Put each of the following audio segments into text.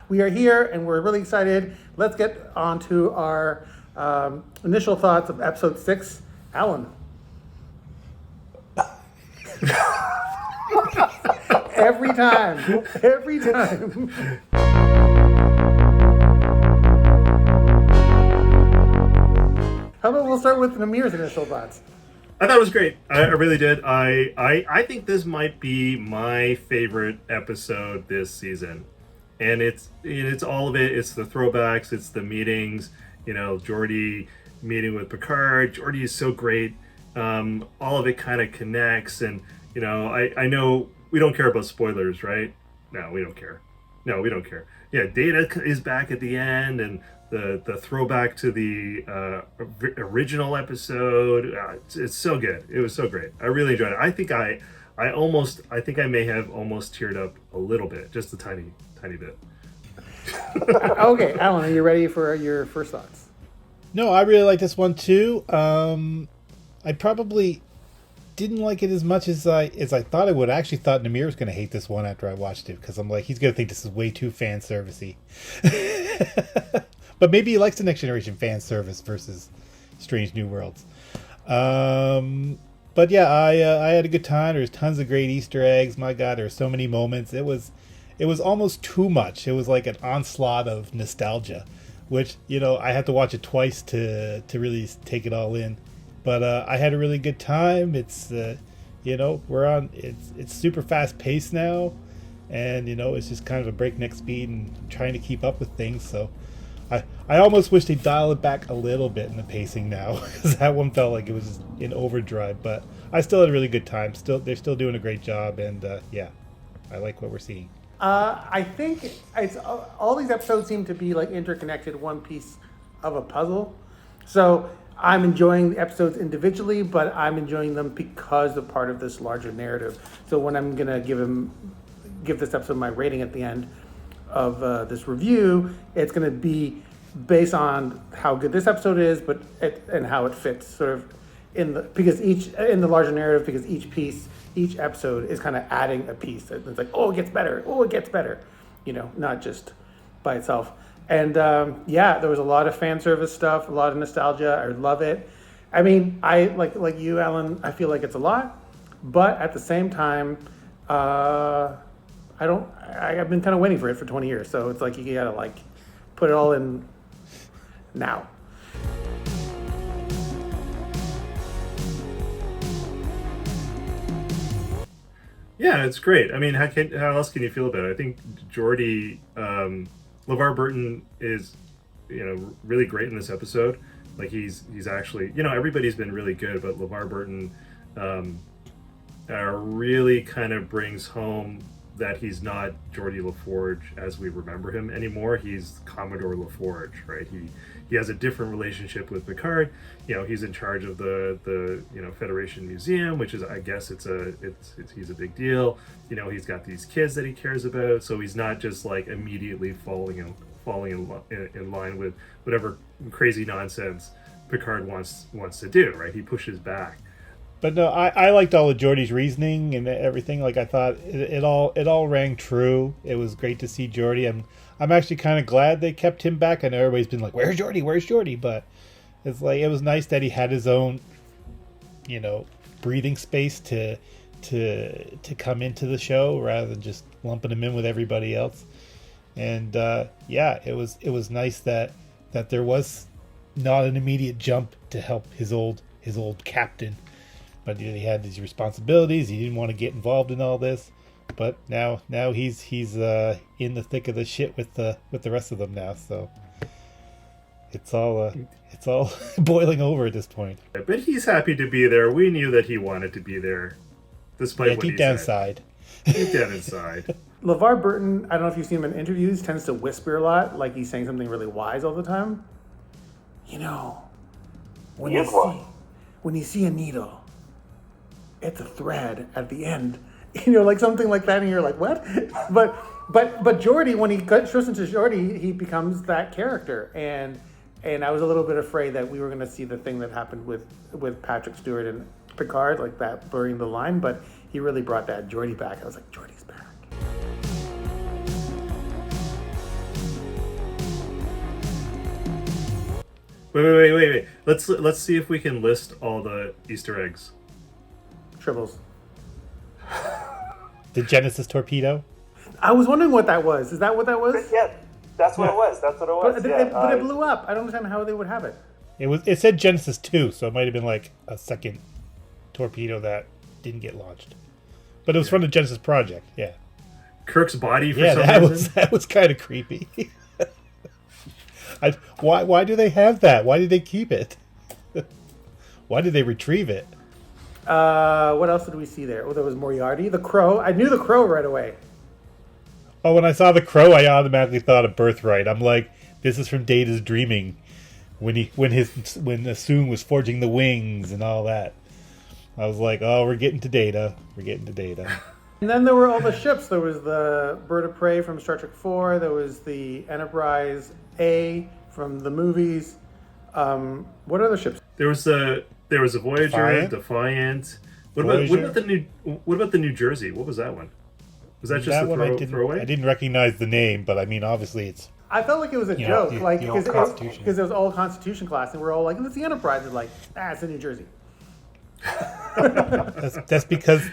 we are here and we're really excited. Let's get on to our initial thoughts of episode 6. Alan. Every time. How about we'll start with Namir's initial thoughts? I thought it was great. I really did. I think this might be my favorite episode this season. And it's all of it. It's the throwbacks. It's the meetings. Geordi meeting with Picard. Geordi is so great. All of it kind of connects. And, I know we don't care about spoilers, right? No, we don't care. Yeah, Data is back at the end. And the throwback to the original episode. It's so good. It was so great. I really enjoyed it. I think I may have almost teared up a little bit, just a tiny bit. Okay, Alan, are you ready for your first thoughts? No, I really like this one too. I probably didn't like it as much as I thought I would. I actually thought Namir was going to hate this one after I watched it, because I'm like, he's going to think this is way too fan servicey. But maybe he likes the Next Generation fan service versus Strange New Worlds. But yeah, I had a good time. There's tons of great Easter eggs. My God, there were so many moments. It was almost too much. It was like an onslaught of nostalgia, which, I had to watch it twice to really take it all in. But I had a really good time. It's it's super fast paced now, and it's just kind of a breakneck speed and trying to keep up with things. So I almost wish they'd dial it back a little bit in the pacing now, because that one felt like it was just in overdrive. But I still had a really good time. They're still doing a great job, and yeah, I like what we're seeing. I think it's all these episodes seem to be like interconnected, one piece of a puzzle. So I'm enjoying the episodes individually, but I'm enjoying them because they're part of this larger narrative. So when I'm gonna give this episode my rating at the end of this review, it's gonna be based on how good this episode is, and how it fits sort of in the larger narrative, because each episode is kind of adding a piece. It's like, it gets better, not just by itself. And there was a lot of fan service stuff, a lot of nostalgia. I love it. I mean, I like you, Alan, I feel like it's a lot, but at the same time, I've been kind of waiting for it for 20 years. So it's like, you gotta put it all in now. Yeah, it's great. I mean, how else can you feel about it? I think Geordi, LeVar Burton is, really great in this episode. Like he's actually, everybody's been really good, but LeVar Burton really kind of brings home that he's not Geordi LaForge as we remember him anymore. He's Commodore LaForge, right? He has a different relationship with Picard. He's in charge of the Federation Museum, which is, I guess he's a big deal. He's got these kids that he cares about, so he's not just like immediately falling in line with whatever crazy nonsense Picard wants to do, right? He pushes back. But no, I liked all of Geordi's reasoning and everything. Like, I thought it all rang true. It was great to see Geordi. I'm actually kind of glad they kept him back. I know everybody's been like, "Where's Geordi?" But it's like, it was nice that he had his own, breathing space to come into the show rather than just lumping him in with everybody else. And it was nice that there was not an immediate jump to help his old captain. But he had these responsibilities. He didn't want to get involved in all this, but now he's in the thick of the shit with the rest of them now. So it's all boiling over at this point. But he's happy to be there. We knew that he wanted to be there, despite what he said. Deep down inside. LeVar Burton, I don't know if you've seen him in interviews, tends to whisper a lot, like he's saying something really wise all the time. When you see a needle, it's a thread at the end, like something like that, and you're like, what? But Geordi, when he shows into Geordi, he becomes that character, and I was a little bit afraid that we were going to see the thing that happened with Patrick Stewart and Picard, like that blurring the line, but he really brought that Geordi back. I was like, Geordi's back. Wait. Let's see if we can list all the Easter eggs. Tribbles. The Genesis torpedo. I was wondering what that was. Is that what that was? Yeah, that's what it was. That's what it was. But it blew up. I don't understand how they would have it. It said Genesis 2, so it might have been like a second torpedo that didn't get launched. But it was from the Genesis project, yeah. Kirk's body for some reason. That was kind of creepy. Why do they have that? Why did they keep it? Why did they retrieve it? What else did we see there? Oh, there was Moriarty, the Crow. I knew the Crow right away. Oh, when I saw the Crow, I automatically thought of Birthright. I'm like, this is from Data's dreaming, when Sooo was forging the wings and all that. I was like, oh, we're getting to Data. And then there were all the ships. There was the Bird of Prey from Star Trek 4. There was the Enterprise A from the movies. What other ships? There was a Voyager, Defiant. What about the New Jersey? What was that one? Was that just that a one? I didn't recognize the name, but I mean, obviously it's. I felt like it was a joke, like the old Constitution. because it was all Constitution class, and we're all like, "It's the Enterprise." It's like, it's in New Jersey. That's because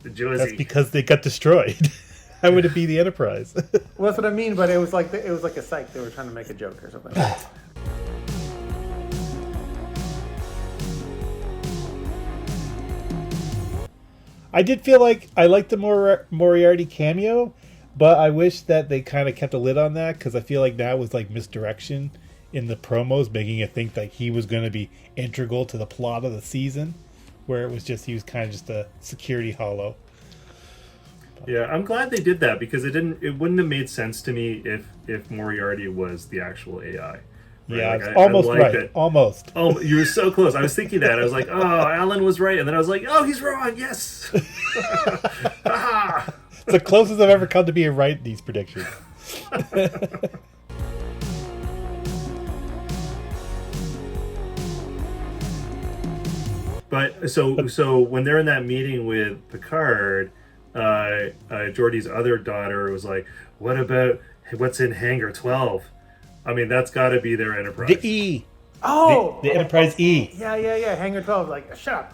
the Jersey. That's because they got destroyed. How would it be the Enterprise? Well, that's what I mean, but it was like a psych. They were trying to make a joke or something. I did feel like I liked the Moriarty cameo, but I wish that they kind of kept a lid on that, because I feel like that was like misdirection in the promos, making it think that he was going to be integral to the plot of the season, where it was just he was kind of just a security hollow. Yeah, I'm glad they did that, because it wouldn't have made sense to me if Moriarty was the actual AI. Right? Yeah, like, almost like right. That. Almost. Oh, you were so close. I was thinking that. I was like, oh, Alan was right. And then I was like, oh, he's wrong. Yes. It's the closest I've ever come to being right in these predictions. But so when they're in that meeting with Picard, Geordi's other daughter was like, what about what's in Hangar 12? I mean, that's got to be their Enterprise. The E. Oh, the Enterprise E. Yeah. Hangar 12. Like, shut up.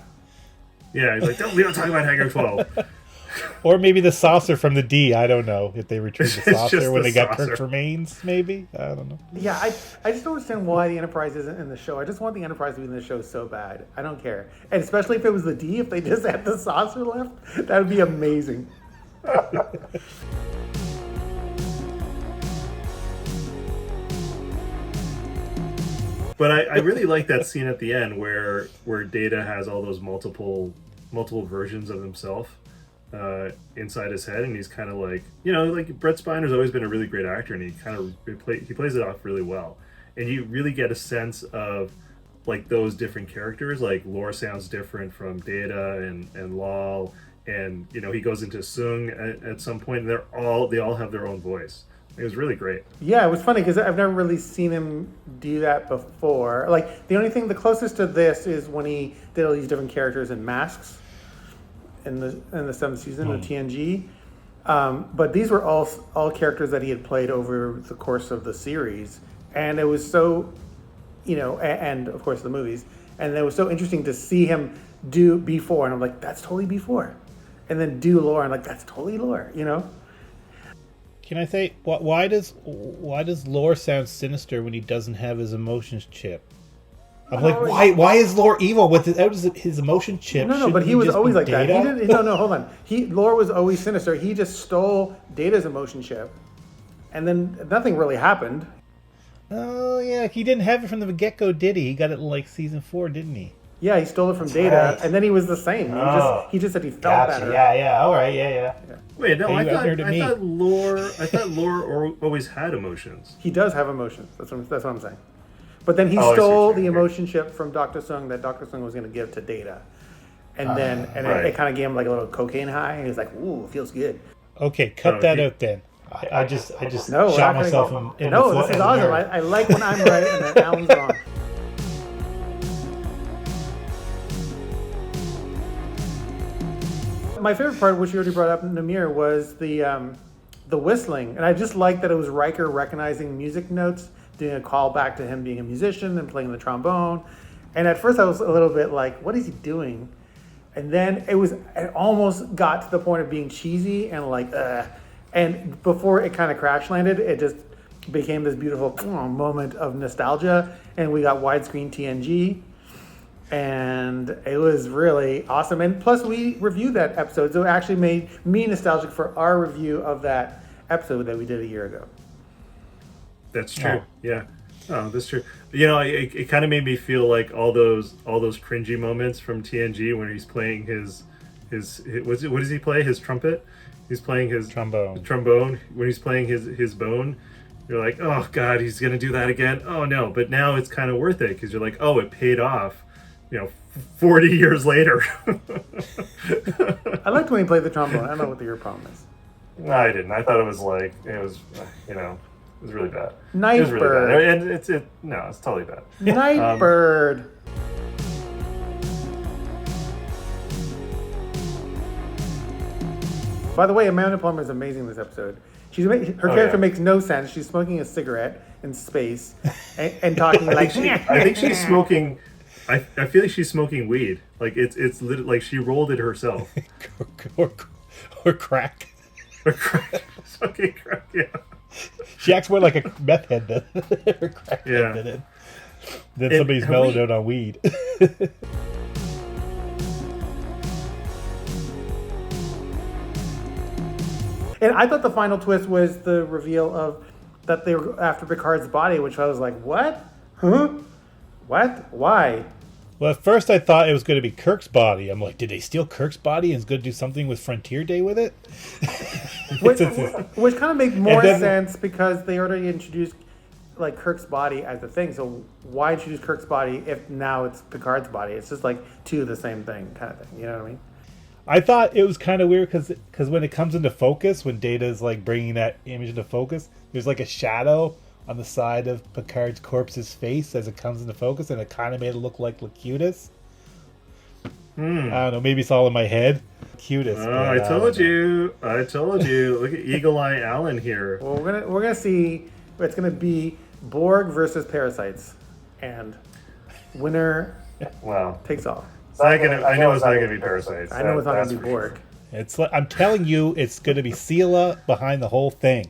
Yeah, he's like, we don't talk about Hangar 12. Or maybe the saucer from the D. I don't know if they retrieved the It's saucer just when the they got saucer. Kirk's remains. Maybe, I don't know. Yeah, I just don't understand why the Enterprise isn't in the show. I just want the Enterprise to be in the show so bad. I don't care. And especially if it was the D, if they just had the saucer left, that would be amazing. But I really like that scene at the end where Data has all those multiple versions of himself inside his head, and he's kind of like, like Brett Spiner's always been a really great actor, and he kind of he plays it off really well, and you really get a sense of like those different characters. Like Lore sounds different from Data and Lal, and he goes into Sung at some point, and they all have their own voice. It was really great. Yeah, it was funny because I've never really seen him do that before. Like, the closest to this is when he did all these different characters in Masks in the seventh season of TNG. But these were all characters that he had played over the course of the series, and it was so, and of course the movies, and it was so interesting to see him do B4, and I'm like, that's totally B4, and then do Lore, and I'm like, that's totally Lore, Can I say why does Lore sound sinister when he doesn't have his emotions chip? I'm like, why is Lore evil without his emotion chip? No, but he was always like that. Data? No, hold on. Lore was always sinister. He just stole Data's emotion chip, and then nothing really happened. Oh yeah, he didn't have it from the get-go, did he? He got it in like season 4, didn't he? Yeah, he stole it from Data, right. and then he was the same. He just said he felt better. Yeah. All right. Yeah. Wait, no, I me. thought Lore always had emotions. He does have emotions. That's what I'm saying. But then he I see stole what the you're saying. emotion chip from Dr. Sung that Dr. Sung was going to give to Data, and then right. it kind of gave him like a little cocaine high, and he was like, "Ooh, it feels good." Okay, cut Oh, that he- out then. I just No, we're shot not myself gonna in No, the foot this is as a awesome. nerd. I like when I'm right and then Alan's wrong. My favorite part, which you already brought up, Namir, was the whistling, and I just liked that it was Riker recognizing music notes doing a call back to him being a musician and playing the trombone. And at first I was a little bit like, what is he doing? And then it almost got to the point of being cheesy and like, and before it kind of crash landed, it just became this beautiful moment of nostalgia. And we got widescreen TNG. And it was really awesome. And plus we reviewed that episode. So it actually made me nostalgic for our review of that episode that we did a year ago. That's true. Yeah. Oh, that's true. You know, it kind of made me feel like all those cringy moments from TNG when he's playing his what does he play? His trumpet? He's playing his trombone. When he's playing his bone, you're like, oh God, he's gonna do that again. Oh no, but now it's kind of worth it because you're like, oh, it paid off. 40 years later. I liked when he played the trombone. I don't know what your problem is. No, I didn't. I thought it was like it was really bad. Night it was really Bird. bad. And it's totally bad. Night Bird. By the way, Amanda Plummer is amazing in this episode. Her character makes no sense. She's smoking a cigarette in space and talking like. I think she's smoking. I feel like she's smoking weed. Like it's like she rolled it herself. or crack. Or crack. Smoking crack. Yeah. She acts more like a meth head than a crack yeah. head than somebody's mellowed out on weed. And I thought the final twist was the reveal of that they were after Picard's body, which I was like, what? Huh? What? Why? Well, at first I thought it was going to be Kirk's body. I'm like, did they steal Kirk's body and is going to do something with Frontier Day with it? Which kind of makes more sense because they already introduced like Kirk's body as a thing. So why introduce Kirk's body if now it's Picard's body? It's just like two of the same thing kind of thing. You know what I mean? I thought it was kind of weird because when it comes into focus, when Data's like bringing that image into focus, there's like a shadow on the side of Picard's corpse's face as it comes into focus, and it kind of made it look like Locutus. I don't know, maybe it's all in my head. Locutus. Oh, I told you. Look at Eagle Eye Allen here. Well, we're gonna see. It's gonna be Borg versus parasites, and winner takes all. I know it's not gonna be parasites. I know it's not gonna be Borg. It's like, I'm telling you, it's gonna be Sela behind the whole thing.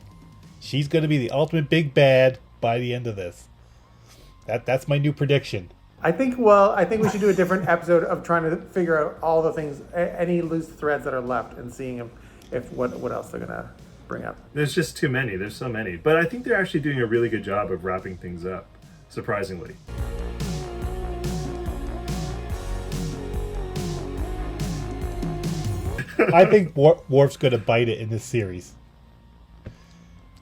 She's going to be the ultimate big bad by the end of this. That's my new prediction. I think we should do a different episode of trying to figure out all the things, any loose threads that are left, and seeing if what else they're going to bring up. There's just too many. There's so many. But I think they're actually doing a really good job of wrapping things up, surprisingly. I think Worf's going to bite it in this series.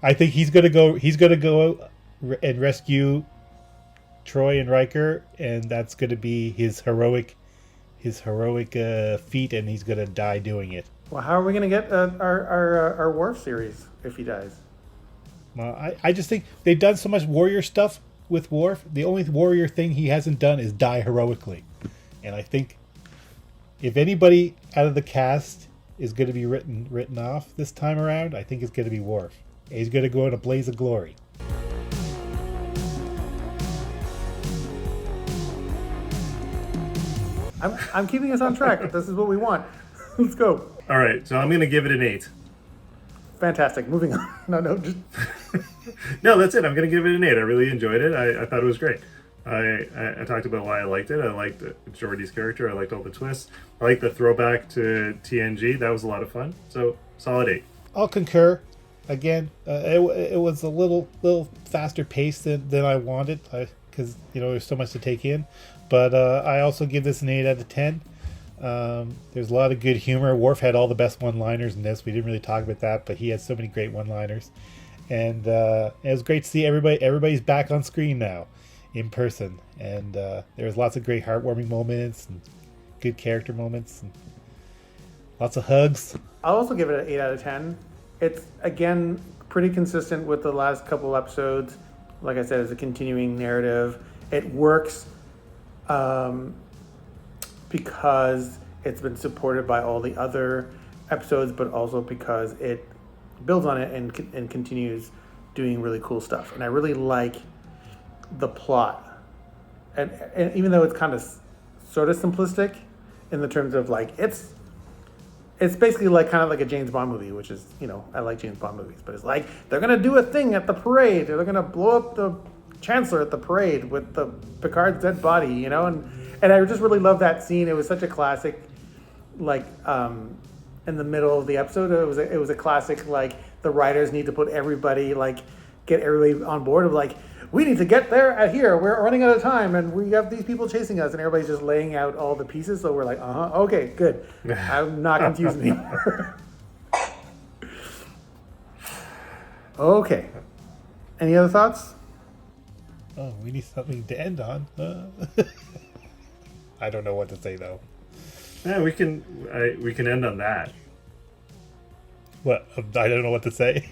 I think he's gonna go and rescue Troy and Riker, and that's gonna be his heroic feat, and he's gonna die doing it. Well, how are we gonna get our Worf series if he dies? Well, I just think they've done so much warrior stuff with Worf. The only warrior thing he hasn't done is die heroically, and I think if anybody out of the cast is going to be written off this time around, I think it's going to be Worf. He's going to go in a blaze of glory. I'm keeping us on track. This is what we want. Let's go. All right, so I'm going to give it an 8. Fantastic. Moving on. No, just... No, that's it. I'm going to give it an 8. I really enjoyed it. I thought it was great. I talked about why I liked it. I liked Geordi's character. I liked all the twists. I liked the throwback to TNG. That was a lot of fun. So, solid 8. I'll concur. Again, it was a little faster paced than I wanted because there's so much to take in. But I also give this an 8 out of 10. There's a lot of good humor. Worf had all the best one-liners in this. We didn't really talk about that, but he had so many great one-liners. And it was great to see everybody's back on screen now in person. And there was lots of great heartwarming moments and good character moments and lots of hugs. I'll also give it an 8 out of 10. It's, again, pretty consistent with the last couple episodes. Like I said, it's a continuing narrative. It works because it's been supported by all the other episodes, but also because it builds on it and continues doing really cool stuff. And I really like the plot, and even though it's kind of sort of simplistic in the terms of like it's basically like kind of like a James Bond movie, which is, you know, I like James Bond movies, but it's like they're gonna do a thing at the parade, or they're gonna blow up the Chancellor at the parade with the Picard's dead body, you know, and I just really love that scene. It was such a classic, like in the middle of the episode, it was a classic, like the writers need to put everybody, like get everybody on board of like, we need to get there at here, we're running out of time and we have these people chasing us, and everybody's just laying out all the pieces, so we're like, okay, good. I'm not confused anymore. Okay, any other thoughts? Oh, we need something to end on. I don't know what to say though. Yeah, we can end on that. What? I don't know what to say.